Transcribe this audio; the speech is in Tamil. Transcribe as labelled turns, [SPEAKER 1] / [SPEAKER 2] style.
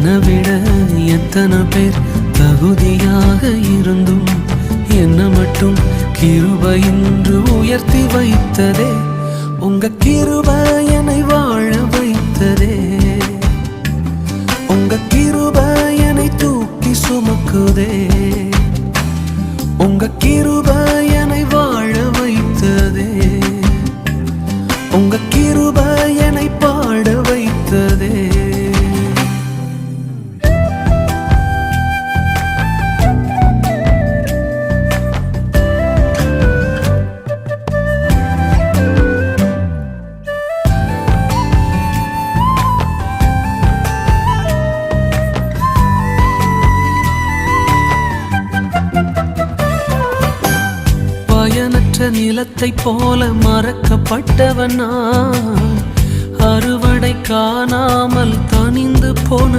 [SPEAKER 1] என்னை விட எத்தனை பேர் தகுதியாக இருந்தும் என்ன மட்டும் கிருபை என்று உயர்த்தி வைத்ததே. உங்க கிருபை என்னை வாழ வைத்ததே. உங்க கிருபை என்னை தூக்கி சுமக்குதே. உங்க கிருபை என்னை வாழ வைத்ததே. உங்க கிருபை என்னை பாட வைத்ததே. பயனற்ற நிலத்தை போல மறக்கப்பட்டவன் நான், அறுவடை காணாமல் தனிந்து போன